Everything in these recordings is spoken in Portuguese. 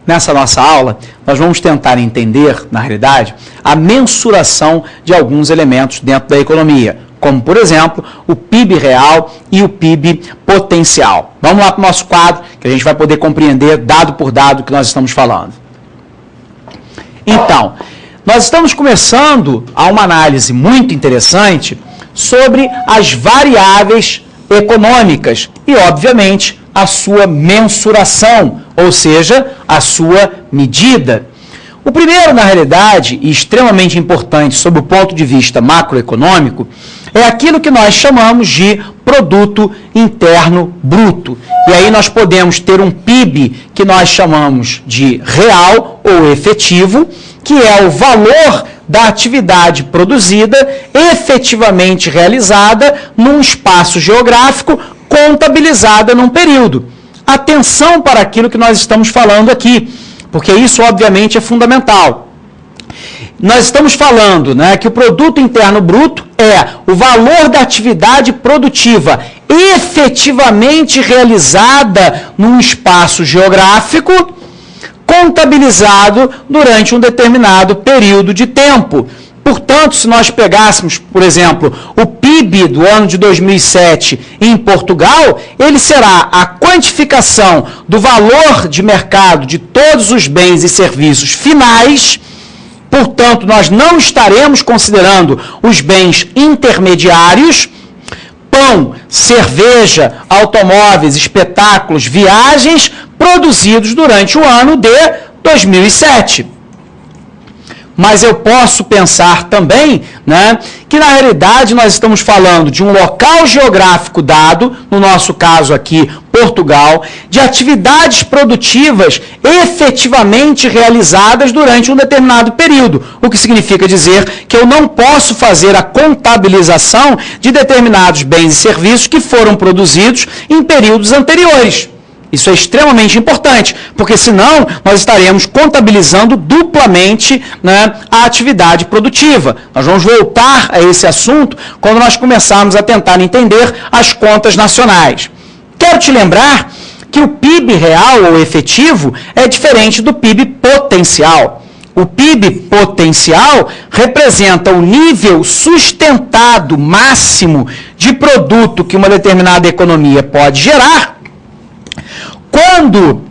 Nessa nossa aula, nós vamos tentar entender, na realidade, a mensuração de alguns elementos dentro da economia, como, por exemplo, o PIB real e o PIB potencial. Vamos lá para o nosso quadro, que a gente vai poder compreender dado por dado o que nós estamos falando. Então, nós estamos começando a uma análise muito interessante sobre as variáveis econômicas e, obviamente, a sua mensuração, ou seja, a sua medida. O primeiro, na realidade, e extremamente importante sob o ponto de vista macroeconômico, é aquilo que nós chamamos de produto interno bruto. E aí nós podemos ter um PIB que nós chamamos de real ou efetivo, que é o valor da atividade produzida efetivamente realizada num espaço geográfico contabilizada num período. Atenção para aquilo que nós estamos falando aqui, porque isso obviamente é fundamental. Nós estamos falando, né, que o produto interno bruto é o valor da atividade produtiva efetivamente realizada num espaço geográfico contabilizado durante um determinado período de tempo. Portanto, se nós pegássemos, por exemplo, o PIB do ano de 2007 em Portugal, ele será a quantificação do valor de mercado de todos os bens e serviços finais. Portanto, nós não estaremos considerando os bens intermediários, pão, cerveja, automóveis, espetáculos, viagens, produzidos durante o ano de 2007. Mas eu posso pensar também, né, que na realidade nós estamos falando de um local geográfico dado, no nosso caso aqui, Portugal, de atividades produtivas efetivamente realizadas durante um determinado período, o que significa dizer que eu não posso fazer a contabilização de determinados bens e serviços que foram produzidos em períodos anteriores. Isso é extremamente importante, porque senão nós estaremos contabilizando duplamente, né, a atividade produtiva. Nós vamos voltar a esse assunto quando nós começarmos a tentar entender as contas nacionais. Quero te lembrar que o PIB real ou efetivo é diferente do PIB potencial. O PIB potencial representa o nível sustentado máximo de produto que uma determinada economia pode gerar quando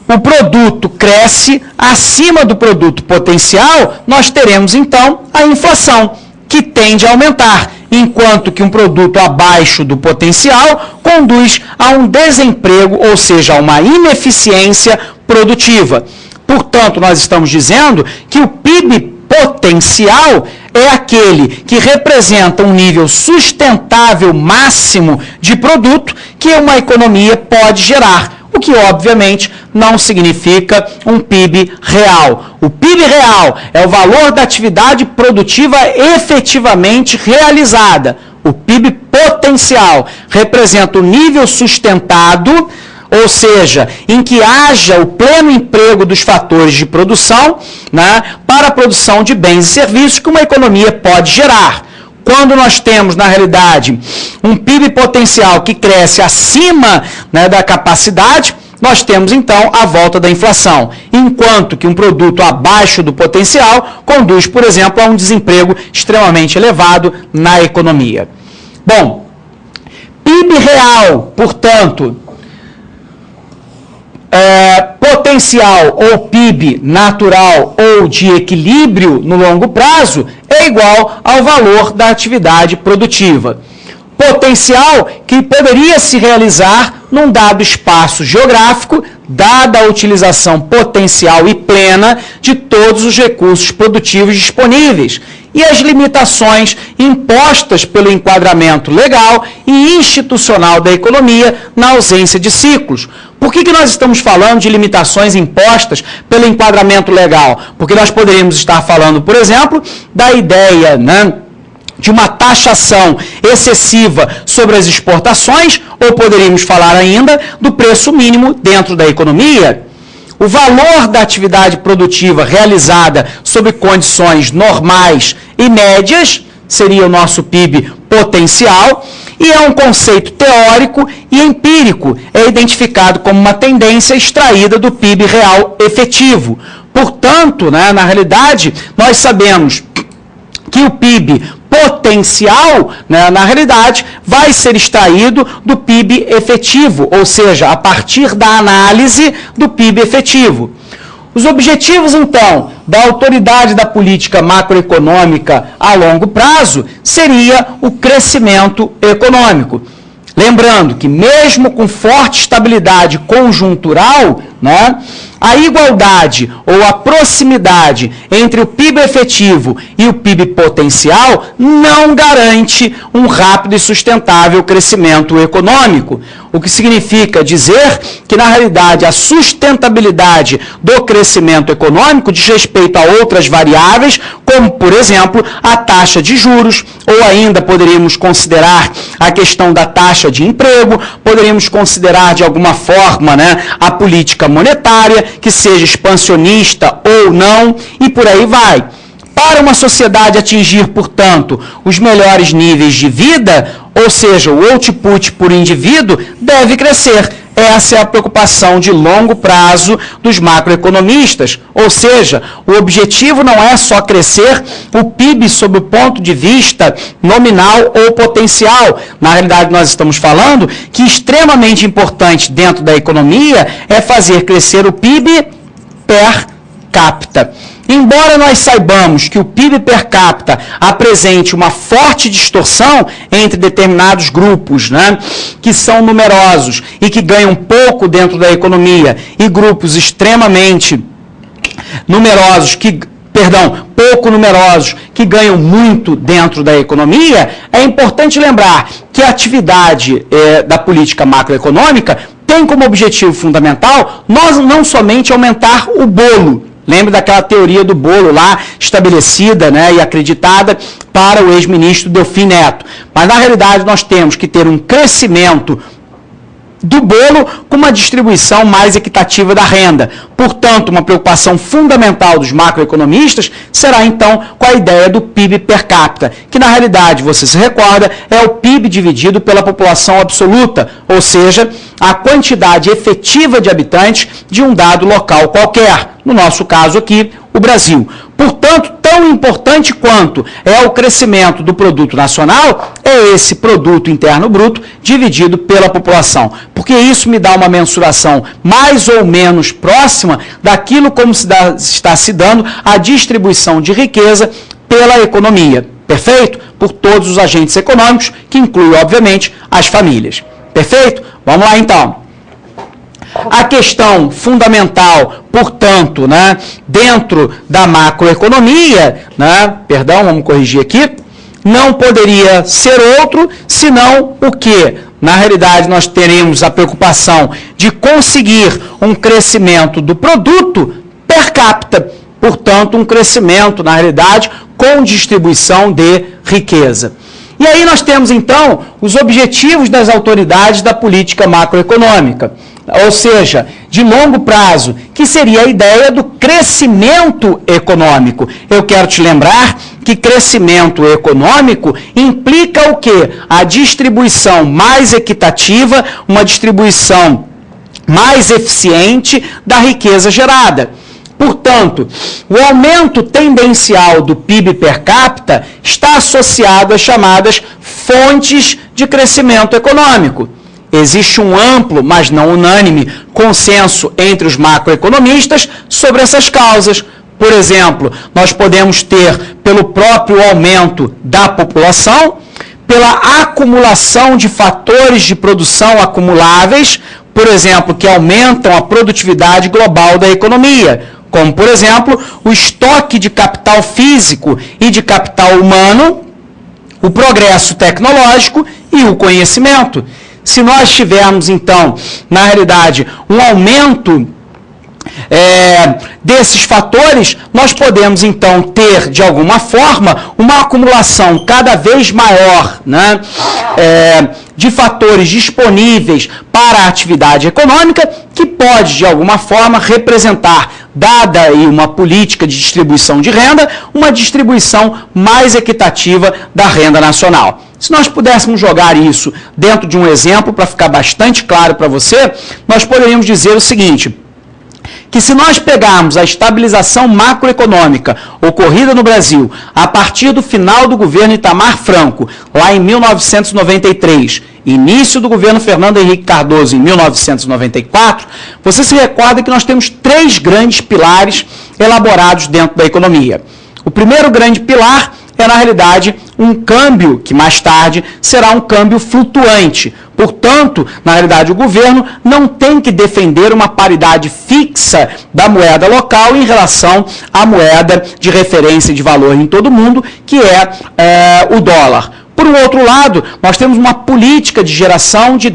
o produto cresce acima do produto potencial. Nós teremos, então, a inflação, que tende a aumentar, enquanto que um produto abaixo do potencial conduz a um desemprego, ou seja, a uma ineficiência produtiva. Portanto, nós estamos dizendo que o PIB potencial é aquele que representa um nível sustentável máximo de produto que uma economia pode gerar, o que obviamente não significa um PIB real. O PIB real é o valor da atividade produtiva efetivamente realizada. O PIB potencial representa o nível sustentado, ou seja, em que haja o pleno emprego dos fatores de produção, né, para a produção de bens e serviços que uma economia pode gerar. Quando nós temos, na realidade, um PIB potencial que cresce acima, né, da capacidade, nós temos, então, a volta da inflação. Enquanto que um produto abaixo do potencial conduz, por exemplo, a um desemprego extremamente elevado na economia. Bom, PIB real, portanto, potencial ou PIB natural ou de equilíbrio no longo prazo é igual ao valor da atividade produtiva. Potencial que poderia se realizar num dado espaço geográfico, dada a utilização potencial e plena de todos os recursos produtivos disponíveis e as limitações impostas pelo enquadramento legal e institucional da economia na ausência de ciclos. Por que nós estamos falando de limitações impostas pelo enquadramento legal? Porque nós poderíamos estar falando, por exemplo, da ideia, né, de uma taxação excessiva sobre as exportações, ou poderíamos falar ainda do preço mínimo dentro da economia. O valor da atividade produtiva realizada sob condições normais e médias seria o nosso PIB potencial, e é um conceito teórico e empírico, é identificado como uma tendência extraída do PIB real efetivo. Portanto, né, na realidade, nós sabemos que o PIB potencial, né, na realidade, vai ser extraído do PIB efetivo, ou seja, a partir da análise do PIB efetivo. Os objetivos, então, da autoridade da política macroeconômica a longo prazo seria o crescimento econômico. Lembrando que mesmo com forte estabilidade conjuntural, né, a igualdade ou a proximidade entre o PIB efetivo e o PIB potencial não garante um rápido e sustentável crescimento econômico. O que significa dizer que, na realidade, a sustentabilidade do crescimento econômico diz respeito a outras variáveis, como, por exemplo, a taxa de juros, ou ainda poderíamos considerar a questão da taxa de emprego, poderíamos considerar, de alguma forma, né, a política monetária, que seja expansionista ou não, e por aí vai. Para uma sociedade atingir, portanto, os melhores níveis de vida, ou seja, o output por indivíduo, deve crescer. Essa é a preocupação de longo prazo dos macroeconomistas. Ou seja, o objetivo não é só crescer o PIB sob o ponto de vista nominal ou potencial. Na realidade, nós estamos falando que extremamente importante dentro da economia é fazer crescer o PIB per capita. Embora nós saibamos que o PIB per capita apresente uma forte distorção entre determinados grupos, né, que são numerosos e que ganham pouco dentro da economia, e grupos extremamente numerosos, pouco numerosos, que ganham muito dentro da economia, é importante lembrar que a atividade da política macroeconômica tem como objetivo fundamental não somente aumentar o bolo. Lembra daquela teoria do bolo lá, estabelecida, né, e acreditada para o ex-ministro Delfim Neto. Mas, na realidade, nós temos que ter um crescimento do bolo com uma distribuição mais equitativa da renda. Portanto, uma preocupação fundamental dos macroeconomistas será, então, com a ideia do PIB per capita, que, na realidade, você se recorda, é o PIB dividido pela população absoluta, ou seja, a quantidade efetiva de habitantes de um dado local qualquer. No nosso caso aqui, o Brasil. Portanto, tão importante quanto é o crescimento do produto nacional, é esse produto interno bruto dividido pela população. Porque isso me dá uma mensuração mais ou menos próxima daquilo como está se dando a distribuição de riqueza pela economia. Perfeito? Por todos os agentes econômicos, que inclui, obviamente, as famílias. Perfeito? Vamos lá, então. A questão fundamental, portanto, né, dentro da macroeconomia, né, vamos corrigir aqui, não poderia ser outro senão o quê? Na realidade, nós teremos a preocupação de conseguir um crescimento do produto per capita, portanto, um crescimento, na realidade, com distribuição de riqueza. E aí nós temos, então, os objetivos das autoridades da política macroeconômica, ou seja, de longo prazo, que seria a ideia do crescimento econômico. Eu quero te lembrar que crescimento econômico implica o quê? A distribuição mais equitativa, uma distribuição mais eficiente da riqueza gerada. Portanto, o aumento tendencial do PIB per capita está associado às chamadas fontes de crescimento econômico. Existe um amplo, mas não unânime, consenso entre os macroeconomistas sobre essas causas. Por exemplo, nós podemos ter pelo próprio aumento da população, pela acumulação de fatores de produção acumuláveis, por exemplo, que aumentam a produtividade global da economia, como, por exemplo, o estoque de capital físico e de capital humano, o progresso tecnológico e o conhecimento. Se nós tivermos, então, na realidade, um aumento desses fatores, nós podemos, então, ter, de alguma forma, uma acumulação cada vez maior, né, de fatores disponíveis para a atividade econômica, que pode, de alguma forma, representar, dada aí uma política de distribuição de renda, uma distribuição mais equitativa da renda nacional. Se nós pudéssemos jogar isso dentro de um exemplo, para ficar bastante claro para você, nós poderíamos dizer o seguinte, que se nós pegarmos a estabilização macroeconômica ocorrida no Brasil a partir do final do governo Itamar Franco, lá em 1993, início do governo Fernando Henrique Cardoso em 1994, você se recorda que nós temos 3 grandes pilares elaborados dentro da economia. O primeiro grande pilar é, na realidade, um câmbio que mais tarde será um câmbio flutuante. Portanto, na realidade, o governo não tem que defender uma paridade fixa da moeda local em relação à moeda de referência de valor em todo o mundo, que é o dólar. Por um outro lado, nós temos uma política de geração de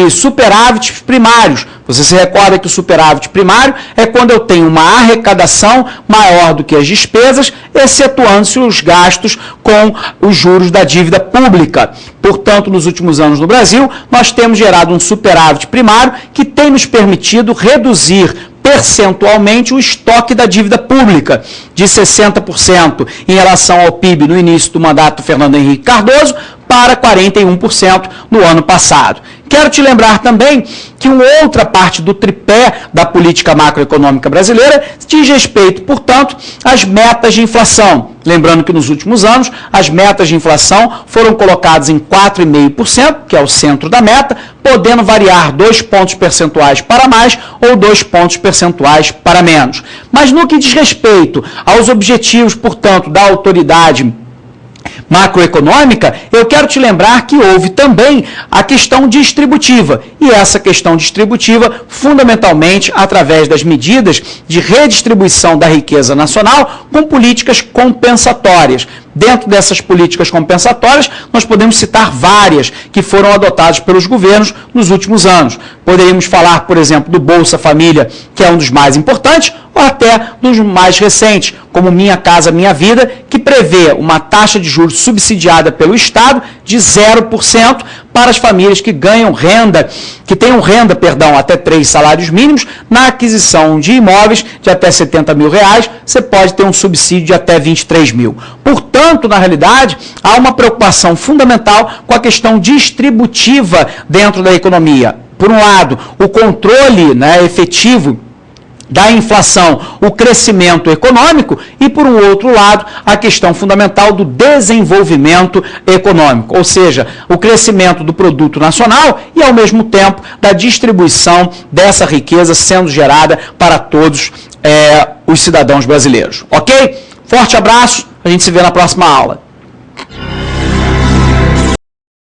superávites primários. Você se recorda que o superávit primário é quando eu tenho uma arrecadação maior do que as despesas, excetuando-se os gastos com os juros da dívida pública. Portanto, nos últimos anos no Brasil, nós temos gerado um superávit primário que tem nos permitido reduzir percentualmente o estoque da dívida pública, de 60% em relação ao PIB no início do mandato do Fernando Henrique Cardoso, para 41% no ano passado. Quero te lembrar também que uma outra parte do tripé da política macroeconômica brasileira diz respeito, portanto, às metas de inflação. Lembrando que nos últimos anos, as metas de inflação foram colocadas em 4,5%, que é o centro da meta, podendo variar 2 pontos percentuais para mais ou 2 pontos percentuais para menos. Mas no que diz respeito aos objetivos, portanto, da autoridade macroeconômica, eu quero te lembrar que houve também a questão distributiva. E essa questão distributiva, fundamentalmente, através das medidas de redistribuição da riqueza nacional com políticas compensatórias. Dentro dessas políticas compensatórias, nós podemos citar várias que foram adotadas pelos governos nos últimos anos. Poderíamos falar, por exemplo, do Bolsa Família, que é um dos mais importantes, ou até dos mais recentes, como Minha Casa Minha Vida, que prevê uma taxa de juros subsidiada pelo Estado de 0% para as famílias que tenham renda, até 3 salários mínimos, na aquisição de imóveis de até R$70 mil, você pode ter um subsídio de até 23 mil. Portanto, na realidade, há uma preocupação fundamental com a questão distributiva dentro da economia. Por um lado, o controle efetivo da inflação, o crescimento econômico e, por um outro lado, a questão fundamental do desenvolvimento econômico, ou seja, o crescimento do produto nacional e, ao mesmo tempo, da distribuição dessa riqueza sendo gerada para todos os cidadãos brasileiros. Ok? Forte abraço, a gente se vê na próxima aula.